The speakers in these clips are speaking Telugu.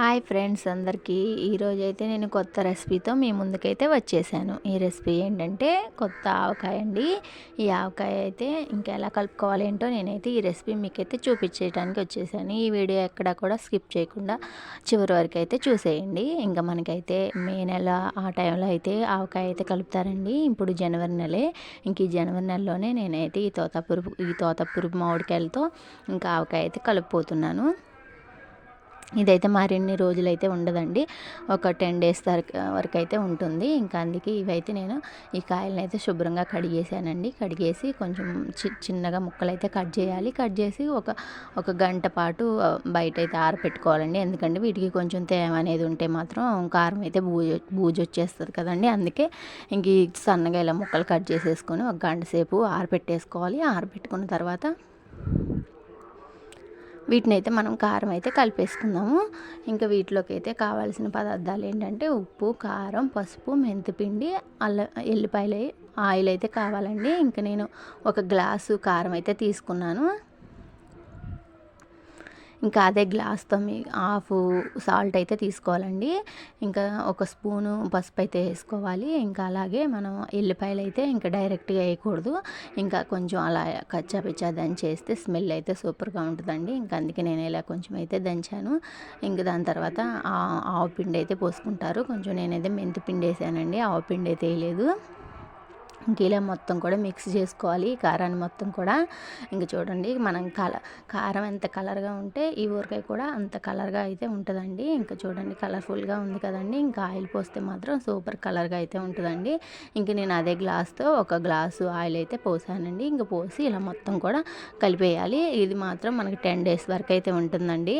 హాయ్ ఫ్రెండ్స్ అందరికీ ఈరోజైతే నేను కొత్త రెసిపీతో మీ ముందుకైతే వచ్చేసాను. ఈ రెసిపీ ఏంటంటే కొత్త ఆవకాయ అండి. ఈ ఆవకాయ అయితే ఇంకా ఎలా కలుపుకోవాలి ఏంటో నేనైతే ఈ రెసిపీ మీకైతే చూపించేయడానికి వచ్చేసాను. ఈ వీడియో ఎక్కడ కూడా స్కిప్ చేయకుండా చివరి వరకు అయితే చూసేయండి. ఇంకా మనకైతే మే నెల ఆ టైంలో అయితే ఆవకాయ అయితే కలుపుతారండి. ఇప్పుడు జనవరి నెలే. ఇంక ఈ జనవరి నెలలోనే నేనైతే ఈ తోతపురుగు మామిడికాయలతో ఇంకా ఆవకాయ అయితే కలుపుపోతున్నాను. ఇదైతే మరిన్ని రోజులైతే ఉండదండి. ఒక 10 డేస్ వరకు అయితే ఉంటుంది. ఇంకా అందుకే ఇవైతే నేను ఈ కాయలను అయితే శుభ్రంగా కడిగేసానండి. కడిగేసి కొంచెం చిన్నగా ముక్కలైతే కట్ చేయాలి. కట్ చేసి ఒక గంట పాటు బయట అయితే ఆరపెట్టుకోవాలండి. ఎందుకంటే వీటికి కొంచెం తేమ అనేది ఉంటే మాత్రం కారం అయితే బూజు వచ్చేస్తుంది కదండి. అందుకే ఇంక ఈ సన్నగా ఇలా ముక్కలు కట్ చేసేసుకొని ఒక గంట సేపు ఆరపెట్టేసుకోవాలి. ఆరపెట్టుకున్న తర్వాత వీటిని అయితే మనం కారం అయితే కలిపేసుకుందాము. ఇంకా వీటిలోకి అయితే కావాల్సిన పదార్థాలు ఏంటంటే ఉప్పు, కారం, పసుపు, మెంతిపిండి, ఎల్లిపాయలు, ఆయిల్ అయితే కావాలండి. ఇంకా నేను ఒక గ్లాసు కారం అయితే తీసుకున్నాను. ఇంకా అదే గ్లాస్తో హాఫ్ సాల్ట్ అయితే తీసుకోవాలండి. ఇంకా ఒక స్పూను పసుపు అయితే వేసుకోవాలి. ఇంకా అలాగే మనం ఎల్లిపాయలు అయితే ఇంకా డైరెక్ట్గా వేయకూడదు. ఇంకా కొంచెం అలా కచ్చా పిచ్చా దంచేస్తే స్మెల్ అయితే సూపర్గా ఉంటుందండి. ఇంకా అందుకే నేను ఇలా కొంచెం అయితే దంచాను. ఇంకా దాని తర్వాత ఆవు పిండి అయితే పోసుకుంటారు. కొంచెం నేనైతే మెంతి పిండి వేసానండి, ఆవు పిండి అయితే వేయలేదు. ఇంక ఇలా మొత్తం కూడా మిక్స్ చేసుకోవాలి ఈ కారాన్ని మొత్తం కూడా. ఇంక చూడండి మనం కారం ఎంత కలర్గా ఉంటే ఈ ఊరకాయ కూడా అంత కలర్గా అయితే ఉంటుందండి. ఇంకా చూడండి కలర్ఫుల్గా ఉంది కదండి. ఇంకా ఆయిల్ పోస్తే మాత్రం సూపర్ కలర్గా అయితే ఉంటుందండి. ఇంక నేను అదే గ్లాస్తో ఒక గ్లాసు ఆయిల్ అయితే పోసానండి. ఇంక పోసి ఇలా మొత్తం కూడా కలిపేయాలి. ఇది మాత్రం మనకి 10 డేస్ వరకు అయితే ఉంటుందండి.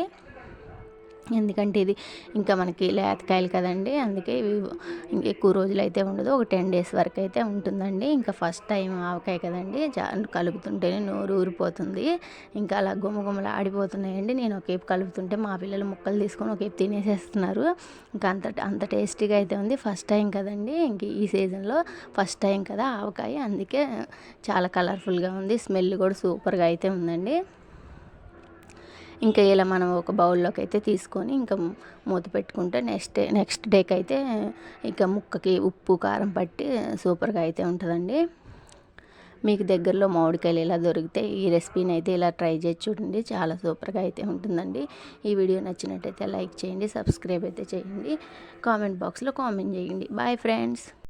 ఎందుకంటే ఇది ఇంకా మనకి లేతకాయలు కదండి. అందుకే ఇవి ఎక్కువ రోజులు అయితే ఉండదు. ఒక 10 డేస్ వరకు అయితే ఉంటుందండి. ఇంకా ఫస్ట్ టైం ఆవకాయ కదండి, కలుపుతుంటేనే నోరు ఊరిపోతుంది. ఇంకా అలా గుమగుమలు ఆడిపోతున్నాయండి. నేను ఒకవైపు కలుపుతుంటే మా పిల్లలు ముక్కలు తీసుకొని ఒకవైపు తినేసేస్తున్నారు. ఇంకా అంత టేస్టీగా అయితే ఉంది. ఫస్ట్ టైం కదండి, ఇంక ఈ సీజన్లో ఫస్ట్ టైం కదా ఆవకాయ, అందుకే చాలా కలర్ఫుల్గా ఉంది. స్మెల్ కూడా సూపర్గా అయితే ఉందండి. ఇంకా ఇలా మనం ఒక బౌల్లోకి అయితే తీసుకొని ఇంకా మూత పెట్టుకుంటే నెక్స్ట్ డేకి అయితే ఇక ముక్కకి ఉప్పు కారం పట్టి సూపర్గా అయితే ఉంటుందండి. మీకు దగ్గరలో మామిడికాయలు ఇలా దొరికితే ఈ రెసిపీని అయితే ఇలా ట్రై చేసి చూడండి. చాలా సూపర్గా అయితే ఉంటుందండి. ఈ వీడియో నచ్చినట్టయితే లైక్ చేయండి, సబ్స్క్రైబ్ అయితే చేయండి, కామెంట్ బాక్స్లో కామెంట్ చేయండి. Bye friends.